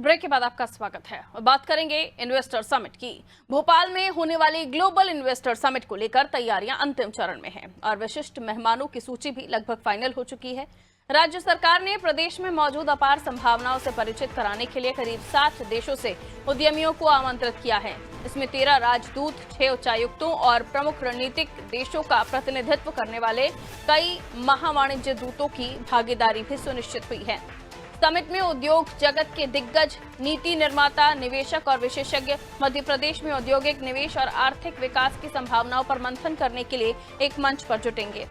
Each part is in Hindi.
ब्रेक के बाद आपका स्वागत है और बात करेंगे इन्वेस्टर समिट की। भोपाल में होने वाली ग्लोबल इन्वेस्टर समिट को लेकर तैयारियां अंतिम चरण में हैं और विशिष्ट मेहमानों की सूची भी लगभग फाइनल हो चुकी है। राज्य सरकार ने प्रदेश में मौजूद अपार संभावनाओं से परिचित कराने के लिए करीब 60 देशों से उद्यमियों को आमंत्रित किया है। इसमें 13 राजदूत, 6 उच्चायुक्तों और प्रमुख रणनीतिक देशों का प्रतिनिधित्व करने वाले कई महावाणिज्य दूतों की भागीदारी भी सुनिश्चित हुई है। समिट में उद्योग जगत के दिग्गज, नीति निर्माता, निवेशक और विशेषज्ञ मध्य प्रदेश में औद्योगिक निवेश और आर्थिक विकास की संभावनाओं पर मंथन करने के लिए एक मंच पर जुटेंगे।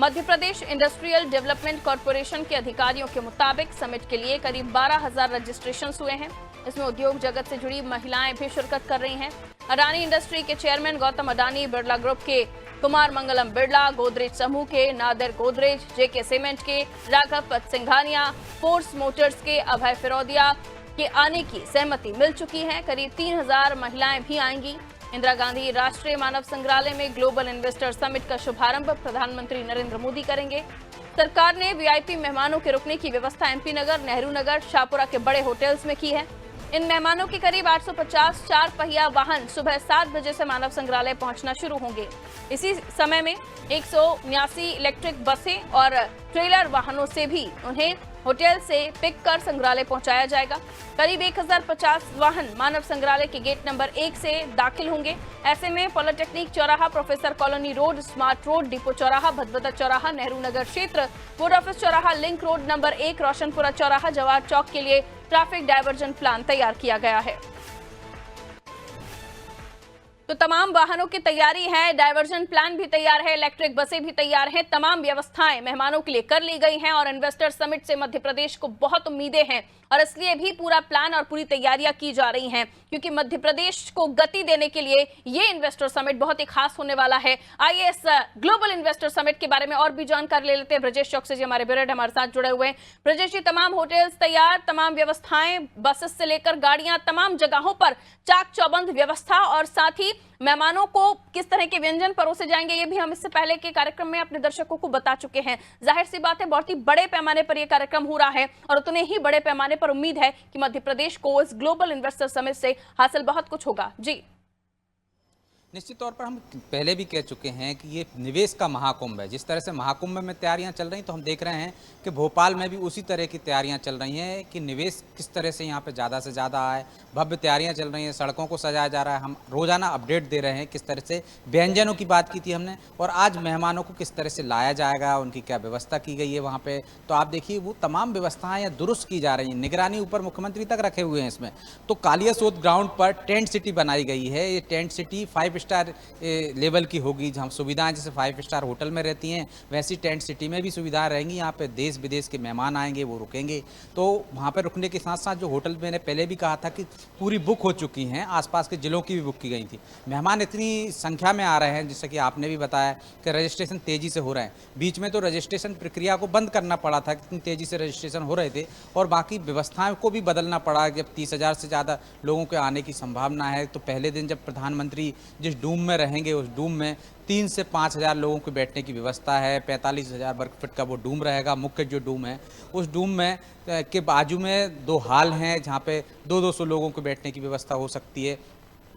Madhya Pradesh industrial development corporation के अधिकारियों के मुताबिक समिट के लिए करीब 12,000 रजिस्ट्रेशन हुए हैं। इसमें उद्योग जगत से जुड़ी महिलाएं भी शिरकत कर रही हैं। अडानी इंडस्ट्री के चेयरमैन गौतम अडानी, बिरला ग्रुप के कुमार मंगलम बिरला, गोदरेज समूह के नादिर गोदरेज, जेके सीमेंट के राघव सिंघानिया, फोर्स मोटर्स के अभय फिरोदिया के आने की सहमति मिल चुकी है। करीब 3,000 महिलाएं भी आएंगी। इंदिरा गांधी राष्ट्रीय मानव संग्रहालय में ग्लोबल इन्वेस्टर समिट का शुभारंभ प्रधानमंत्री नरेंद्र मोदी करेंगे। सरकार ने वीआईपी मेहमानों के रुकने की व्यवस्था एमपी नगर, नेहरू नगर, शाहपुरा के बड़े होटल्स में की है। इन मेहमानों के करीब 850 चार पहिया वाहन सुबह 7 बजे से मानव संग्रहालय पहुंचना शुरू होंगे। इसी समय में 179 इलेक्ट्रिक बसें और ट्रेलर वाहनों से भी उन्हें होटल से पिक कर संग्रहालय पहुंचाया जाएगा। करीब 1050 वाहन मानव संग्रहालय के गेट नंबर 1 से दाखिल होंगे। ऐसे में पॉलिटेक्निक चौराहा, professor colony road, smart road, depot चौराहा, भदभदा चौराहा, नेहरू नगर क्षेत्र, बोर्ड ऑफिस चौराहा, लिंक रोड नंबर 1, रोशनपुरा चौराहा, जवाहर चौक के लिए ट्रैफिक डायवर्जन प्लान तैयार किया गया है। तो तमाम वाहनों की तैयारी है, डायवर्जन प्लान भी तैयार है, इलेक्ट्रिक बसें भी तैयार हैं, तमाम व्यवस्थाएं मेहमानों के लिए कर ली गई हैं और इन्वेस्टर समिट से मध्य प्रदेश को बहुत उम्मीदें हैं और इसलिए भी पूरा प्लान और पूरी तैयारियां की जा रही हैं क्योंकि मध्य प्रदेश को गति देने के लिए ये इन्वेस्टर समिट बहुत ही खास होने वाला है। आइए इस ग्लोबल इन्वेस्टर समिट के बारे में और भी जानकारी ले लेते हैं। ब्रजेश चौकसी जी हमारे ब्यूरो हमारे साथ जुड़े हुए हैं। ब्रजेश जी, तमाम होटल्स तैयार, तमाम व्यवस्थाएं, बसेस से लेकर गाड़ियां, तमाम जगहों पर चाक चौबंद व्यवस्था और साथ ही मेहमानों को किस तरह के व्यंजन परोसे जाएंगे ये भी हम इससे पहले के कार्यक्रम में अपने दर्शकों को बता चुके हैं। जाहिर सी बात है बहुत ही बड़े पैमाने पर यह कार्यक्रम हो रहा है और उतने ही बड़े पैमाने पर उम्मीद है कि मध्य प्रदेश को इस ग्लोबल इन्वेस्टर समिट से हासिल बहुत कुछ होगा। जी, निश्चित तौर पर हम पहले भी कह चुके हैं कि ये निवेश का महाकुंभ है। जिस तरह से महाकुंभ में तैयारियां चल रही तो हम देख रहे हैं कि भोपाल में भी उसी तरह की तैयारियां चल रही हैं कि निवेश किस तरह से यहाँ पे ज़्यादा से ज़्यादा आए। भव्य तैयारियां चल रही हैं, सड़कों को सजाया जा रहा है। हम रोज़ाना अपडेट दे रहे हैं किस तरह से व्यंजनों की बात की थी हमने और आज मेहमानों को किस तरह से लाया जाएगा, उनकी क्या व्यवस्था की गई है वहाँ पर। तो आप देखिए वो तमाम व्यवस्थाएँ दुरुस्त की जा रही हैं, निगरानी ऊपर मुख्यमंत्री तक रखे हुए हैं इसमें। तो कालियासोत ग्राउंड पर टेंट सिटी बनाई गई है। ये टेंट सिटी 5 स्टार लेवल की होगी, जहाँ सुविधाएं जैसे 5 स्टार होटल में रहती हैं वैसी टेंट सिटी में भी सुविधाएं रहेंगी। यहाँ पे देश विदेश के मेहमान आएंगे, वो रुकेंगे। तो वहाँ पे रुकने के साथ साथ जो होटल मैंने पहले भी कहा था कि पूरी बुक हो चुकी हैं, आसपास के जिलों की भी बुक की गई थी। मेहमान इतनी संख्या में आ रहे हैं जैसे कि आपने भी बताया कि रजिस्ट्रेशन तेज़ी से हो रहे हैं। बीच में तो रजिस्ट्रेशन प्रक्रिया को बंद करना पड़ा था, कितनी तेज़ी से रजिस्ट्रेशन हो रहे थे और बाकी व्यवस्थाओं को भी बदलना पड़ा। जब 30,000 से ज़्यादा लोगों के आने की संभावना है तो पहले दिन जब प्रधानमंत्री जिस डूम में रहेंगे उस डूम में 3 से 5,000 लोगों के बैठने की व्यवस्था है। 45,000 वर्ग फीट का वो डूम रहेगा। मुख्य जो डूम है उस डूम में के बाजू में 2 हॉल हैं जहाँ पे 200 लोगों के बैठने की व्यवस्था हो सकती है,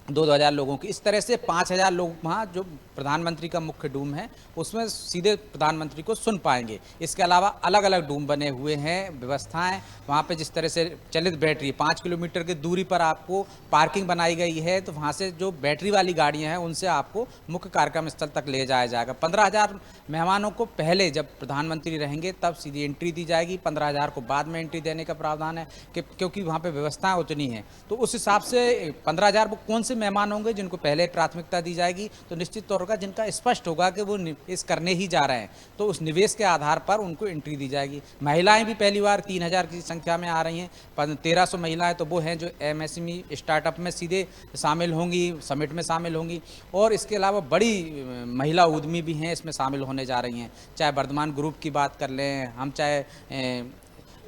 2,000 लोगों की। इस तरह से 5,000 लोग वहाँ जो प्रधानमंत्री का मुख्य डूम है उसमें सीधे प्रधानमंत्री को सुन पाएंगे। इसके अलावा अलग अलग डूम बने हुए हैं, व्यवस्थाएं वहाँ पे जिस तरह से चलित बैटरी 5 किलोमीटर की दूरी पर आपको पार्किंग बनाई गई है। तो वहाँ से जो बैटरी वाली गाड़ियाँ हैं उनसे आपको मुख्य कार्यक्रम स्थल तक ले जाया जाएगा। 15,000 मेहमानों को पहले जब प्रधानमंत्री रहेंगे तब सीधी एंट्री दी जाएगी। 15,000 को बाद में एंट्री देने का प्रावधान है कि क्योंकि वहाँ पर व्यवस्थाएँ उतनी हैं। तो उस हिसाब से 15,000 वो कौन से मेहमान होंगे जिनको पहले प्राथमिकता दी जाएगी तो निश्चित तौर पर जिनका स्पष्ट होगा कि वो निवेश करने ही जा रहे हैं तो उस निवेश के आधार पर उनको एंट्री दी जाएगी। महिलाएं भी पहली बार 3,000 की संख्या में आ रही हैं। 1,300 महिलाएं तो वो हैं जो एमएसएमई स्टार्टअप में सीधे शामिल होंगी, समिट में शामिल होंगी और इसके अलावा बड़ी महिला उद्यमी भी हैं इसमें शामिल होने जा रही हैं। चाहे वर्धमान ग्रुप की बात कर लें हम, चाहे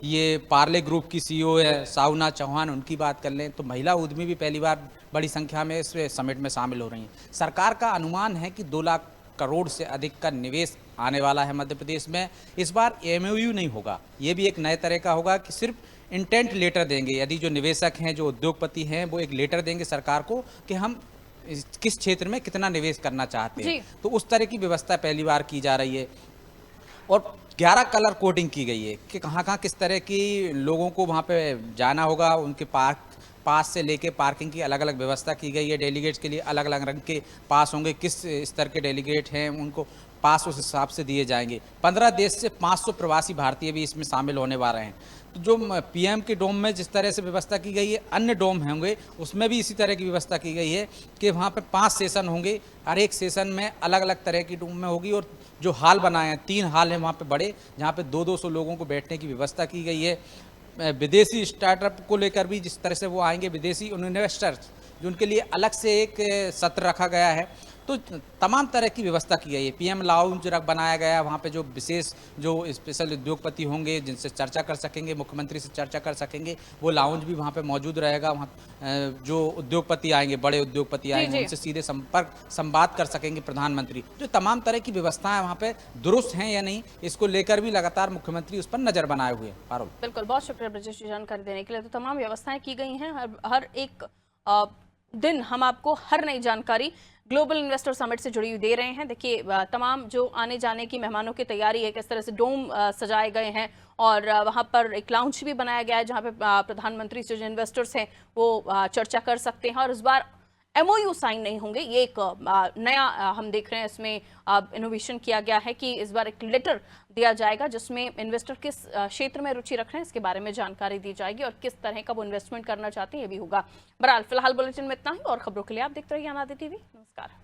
ये पार्ले ग्रुप की सीईओ है साउना चौहान, उनकी बात कर लें तो महिला उद्यमी भी पहली बार बड़ी संख्या में इस समिट में शामिल हो रही हैं। सरकार का अनुमान है कि 2 लाख करोड़ से अधिक का निवेश आने वाला है मध्य प्रदेश में। इस बार एमओयू नहीं होगा, ये भी एक नए तरह का होगा कि सिर्फ इंटेंट लेटर देंगे। यदि जो निवेशक हैं, जो उद्योगपति हैं, वो एक लेटर देंगे सरकार को कि हम किस क्षेत्र में कितना निवेश करना चाहते हैं, तो उस तरह की व्यवस्था पहली बार की जा रही है। और 11 कलर कोडिंग की गई है कि कहाँ-कहाँ किस तरह की लोगों को वहाँ पे जाना होगा, उनके पास से लेके पार्किंग की अलग-अलग व्यवस्था की गई है। डेलीगेट्स के लिए अलग-अलग रंग के पास होंगे, किस स्तर के डेलीगेट हैं उनको पास उस हिसाब से दिए जाएंगे। 15 देश से 500 प्रवासी भारतीय भी इसमें शामिल होने वाले हैं। तो जो पीएम के डोम में जिस तरह से व्यवस्था की गई है, अन्य डोम होंगे उसमें भी इसी तरह की व्यवस्था की गई है कि वहाँ पे 5 सेशन होंगे, हर एक सेशन में अलग-अलग तरह की डोम में होगी। और जो हॉल बनाए हैं, 3 हॉल हैं वहाँ पे बड़े, जहाँ पे 200-200 लोगों को बैठने की व्यवस्था की गई है। विदेशी स्टार्टअप को लेकर भी जिस तरह से वो आएंगे, विदेशी इन्वेस्टर्स, जो उनके लिए अलग से एक सत्र रखा गया है। तो तमाम तरह की व्यवस्था की गई है। पीएम लाउंज बनाया गया है, वहाँ पे जो विशेष जो स्पेशल उद्योगपति होंगे जिनसे चर्चा कर सकेंगे, मुख्यमंत्री से चर्चा कर सकेंगे, वो लाउंज भी वहाँ पे मौजूद रहेगा। वहाँ जो उद्योगपति आएंगे, बड़े उद्योगपति आएंगे, उनसे सीधे संवाद कर सकेंगे प्रधानमंत्री। जो तमाम तरह की व्यवस्थाएं वहाँ पे दुरुस्त हैं या नहीं, इसको लेकर भी लगातार मुख्यमंत्री उस पर नजर बनाए हुए हैं। पारुल, बिल्कुल, बहुत शुक्रिया ब्रजेश जी जानकारी देने के लिए। तो तमाम व्यवस्थाएं की गई हैं, हर एक दिन हम आपको हर नई जानकारी ग्लोबल इन्वेस्टर समिट से जुड़ी हुई दे रहे हैं। देखिए, तमाम जो आने जाने की मेहमानों की तैयारी है, किस तरह से डोम सजाए गए हैं और वहाँ पर एक लाउंज भी बनाया गया है जहाँ पे प्रधानमंत्री से जो इन्वेस्टर्स हैं वो चर्चा कर सकते हैं। और इस बार MOU साइन नहीं होंगे, ये एक नया हम देख रहे हैं, इसमें इनोवेशन किया गया है कि इस बार एक लेटर दिया जाएगा जिसमें इन्वेस्टर किस क्षेत्र में रुचि रख रहे हैं इसके बारे में जानकारी दी जाएगी और किस तरह का वो इन्वेस्टमेंट करना चाहते हैं ये भी होगा। बहरहाल फिलहाल बुलेटिन में इतना ही और खबरों के लिए आप देखते रहिए अनादि टीवी। नमस्कार।